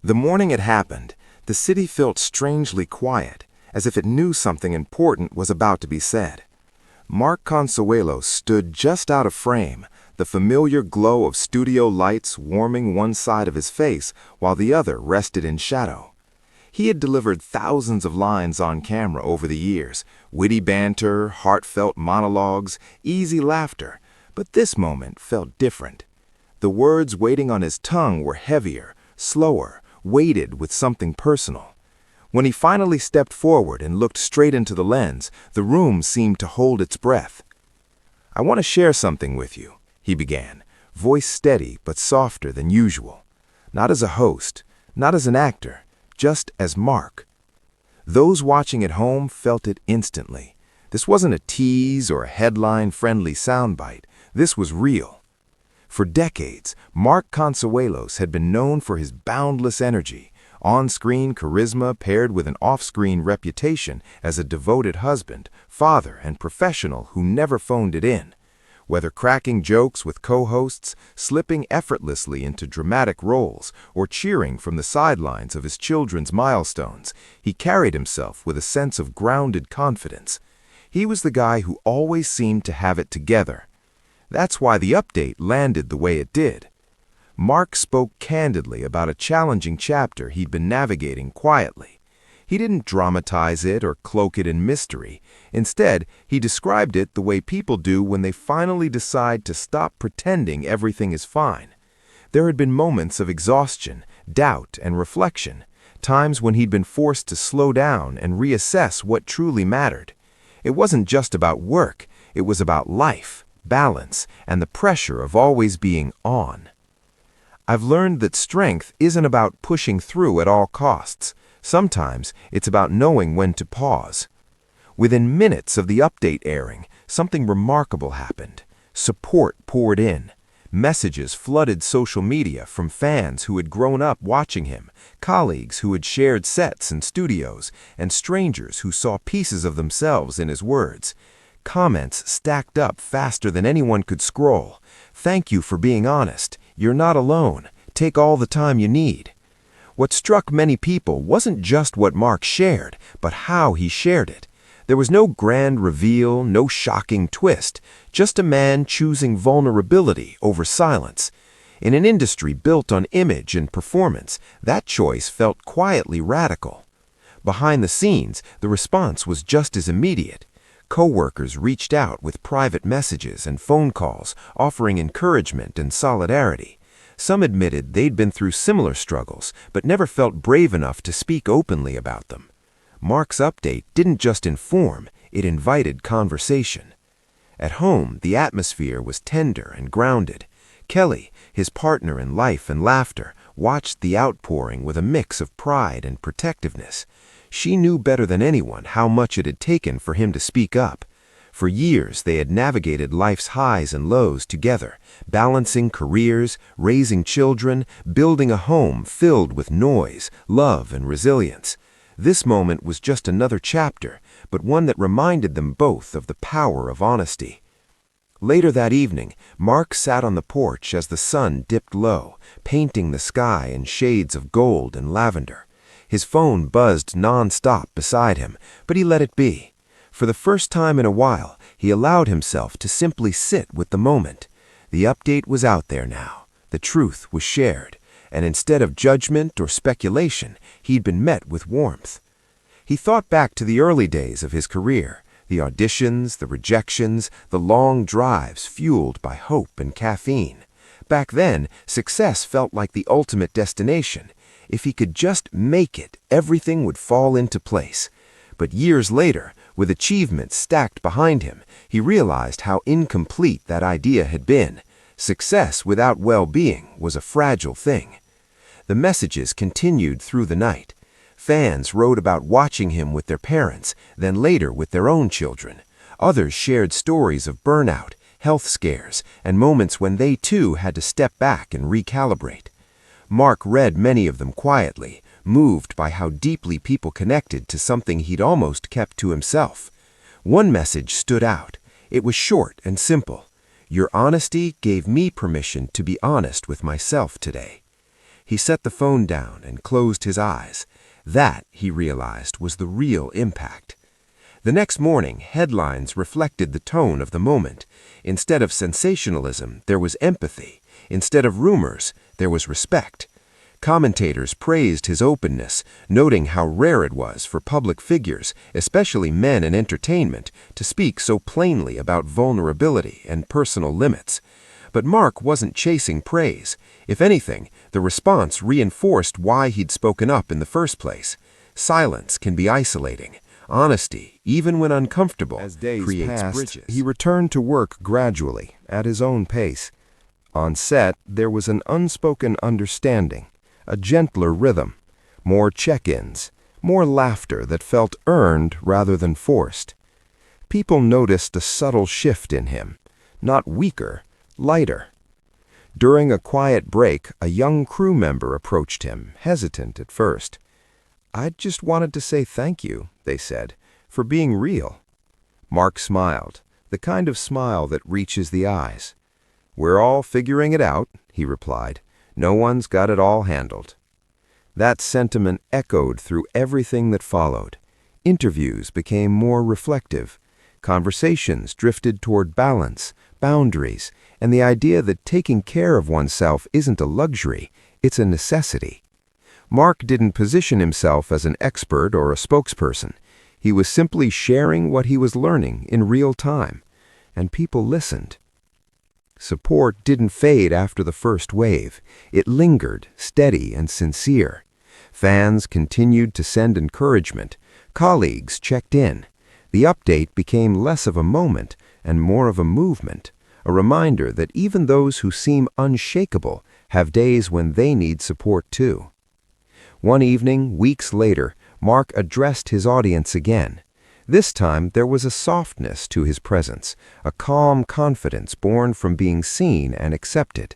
The morning it happened, the city felt strangely quiet, as if it knew something important was about to be said. Mark Consuelos stood just out of frame, the familiar glow of studio lights warming one side of his face while the other rested in shadow. He had delivered thousands of lines on camera over the years, witty banter, heartfelt monologues, easy laughter, but this moment felt different. The words waiting on his tongue were heavier, slower, weighted with something personal. When he finally stepped forward and looked straight into the lens, the room seemed to hold its breath. "I want to share something with you," he began, voice steady but softer than usual. Not as a host, not as an actor, just as Mark. Those watching at home felt it instantly. This wasn't a tease or a headline-friendly soundbite. This was real. For decades, Mark Consuelos had been known for his boundless energy, on-screen charisma paired with an off-screen reputation as a devoted husband, father, and professional who never phoned it in. Whether cracking jokes with co-hosts, slipping effortlessly into dramatic roles, or cheering from the sidelines of his children's milestones, he carried himself with a sense of grounded confidence. He was the guy who always seemed to have it together. That's why the update landed the way it did. Mark spoke candidly about a challenging chapter he'd been navigating quietly. He didn't dramatize it or cloak it in mystery. Instead, he described it the way people do when they finally decide to stop pretending everything is fine. There had been moments of exhaustion, doubt, and reflection, times when he'd been forced to slow down and reassess what truly mattered. It wasn't just about work, it was about life, balance, and the pressure of always being on. "I've learned that strength isn't about pushing through at all costs. Sometimes it's about knowing when to pause." Within minutes of the update airing, something remarkable happened. Support poured in. Messages flooded social media from fans who had grown up watching him, colleagues who had shared sets and studios, and strangers who saw pieces of themselves in his words. Comments stacked up faster than anyone could scroll. "Thank you for being honest. You're not alone. Take all the time you need." What struck many people wasn't just what Mark shared, but how he shared it. There was no grand reveal, no shocking twist, just a man choosing vulnerability over silence. In an industry built on image and performance, that choice felt quietly radical. Behind the scenes, the response was just as immediate. Coworkers reached out with private messages and phone calls, offering encouragement and solidarity. Some admitted they'd been through similar struggles, but never felt brave enough to speak openly about them. Mark's update didn't just inform, it invited conversation. At home, the atmosphere was tender and grounded. Kelly, his partner in life and laughter, watched the outpouring with a mix of pride and protectiveness. She knew better than anyone how much it had taken for him to speak up. For years, they had navigated life's highs and lows together, balancing careers, raising children, building a home filled with noise, love, and resilience. This moment was just another chapter, but one that reminded them both of the power of honesty. Later that evening, Mark sat on the porch as the sun dipped low, painting the sky in shades of gold and lavender. His phone buzzed non-stop beside him, but he let it be. For the first time in a while, he allowed himself to simply sit with the moment. The update was out there now. The truth was shared. And instead of judgment or speculation, he'd been met with warmth. He thought back to the early days of his career, the auditions, the rejections, the long drives fueled by hope and caffeine. Back then, success felt like the ultimate destination. If he could just make it, everything would fall into place. But years later, with achievements stacked behind him, he realized how incomplete that idea had been. Success without well-being was a fragile thing. The messages continued through the night. Fans wrote about watching him with their parents, then later with their own children. Others shared stories of burnout, health scares, and moments when they too had to step back and recalibrate. Mark read many of them quietly, moved by how deeply people connected to something he'd almost kept to himself. One message stood out. It was short and simple. "Your honesty gave me permission to be honest with myself today." He set the phone down and closed his eyes. That, he realized, was the real impact. The next morning, headlines reflected the tone of the moment. Instead of sensationalism, there was empathy. Instead of rumors, there was respect. Commentators praised his openness, noting how rare it was for public figures, especially men in entertainment, to speak so plainly about vulnerability and personal limits. But Mark wasn't chasing praise. If anything, the response reinforced why he'd spoken up in the first place. Silence can be isolating. Honesty, even when uncomfortable, As days creates passed, bridges. he returned to work gradually, at his own pace. On set, there was an unspoken understanding, a gentler rhythm, more check-ins, more laughter that felt earned rather than forced. People noticed a subtle shift in him, not weaker, lighter. During a quiet break, a young crew member approached him, hesitant at first. "I just wanted to say thank you," they said, "for being real." Mark smiled, the kind of smile that reaches the eyes. "We're all figuring it out," he replied. "No one's got it all handled." That sentiment echoed through everything that followed. Interviews became more reflective. Conversations drifted toward balance, boundaries, and the idea that taking care of oneself isn't a luxury, it's a necessity. Mark didn't position himself as an expert or a spokesperson. He was simply sharing what he was learning in real time, and people listened. Support didn't fade after the first wave. It lingered, steady and sincere. Fans continued to send encouragement. Colleagues checked in. The update became less of a moment and more of a movement, a reminder that even those who seem unshakable have days when they need support too. One evening, weeks later, Mark addressed his audience again. This time, there was a softness to his presence, a calm confidence born from being seen and accepted.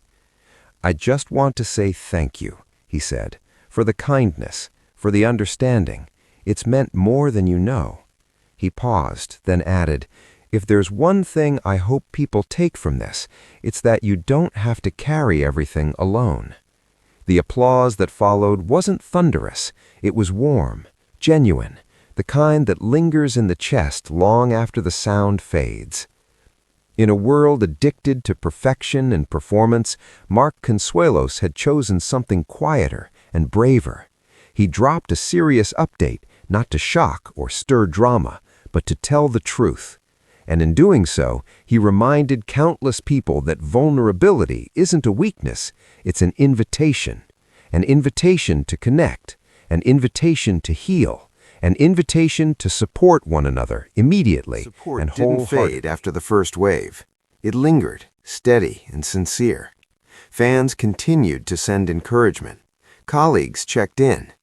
"I just want to say thank you," he said, "for the kindness, for the understanding. It's meant more than you know." He paused, then added, "If there's one thing I hope people take from this, it's that you don't have to carry everything alone." The applause that followed wasn't thunderous. It was warm, genuine, the kind that lingers in the chest long after the sound fades. In a world addicted to perfection and performance, Mark Consuelos had chosen something quieter and braver. He dropped a serious update, not to shock or stir drama, but to tell the truth. And in doing so, he reminded countless people that vulnerability isn't a weakness, it's an invitation to connect, an invitation to heal, an invitation to support one another immediately and wholeheartedly. Support didn't fade after the first wave. It lingered, steady and sincere. Fans continued to send encouragement. Colleagues checked in.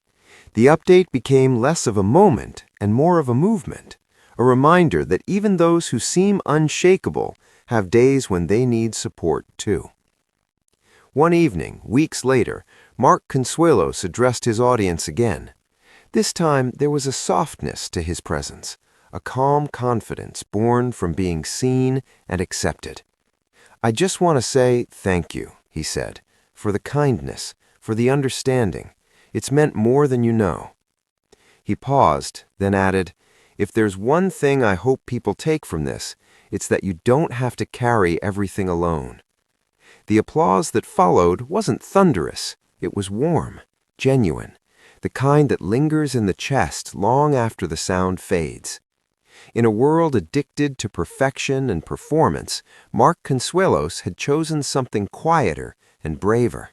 The update became less of a moment and more of a movement, a reminder that even those who seem unshakable have days when they need support too. One evening, weeks later, Mark Consuelos addressed his audience again. This time, there was a softness to his presence, a calm confidence born from being seen and accepted. "I just want to say thank you," he said, "for the kindness, for the understanding. It's meant more than you know." He paused, then added, "If there's one thing I hope people take from this, it's that you don't have to carry everything alone." The applause that followed wasn't thunderous. It was warm, genuine, the kind that lingers in the chest long after the sound fades. In a world addicted to perfection and performance, Mark Consuelos had chosen something quieter and braver.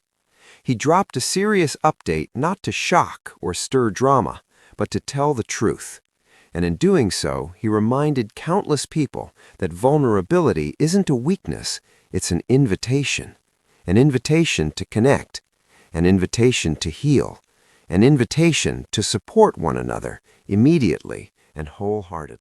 He dropped a serious update not to shock or stir drama, but to tell the truth. And in doing so, he reminded countless people that vulnerability isn't a weakness, it's an invitation to connect, an invitation to heal, an invitation to support one another immediately and wholeheartedly.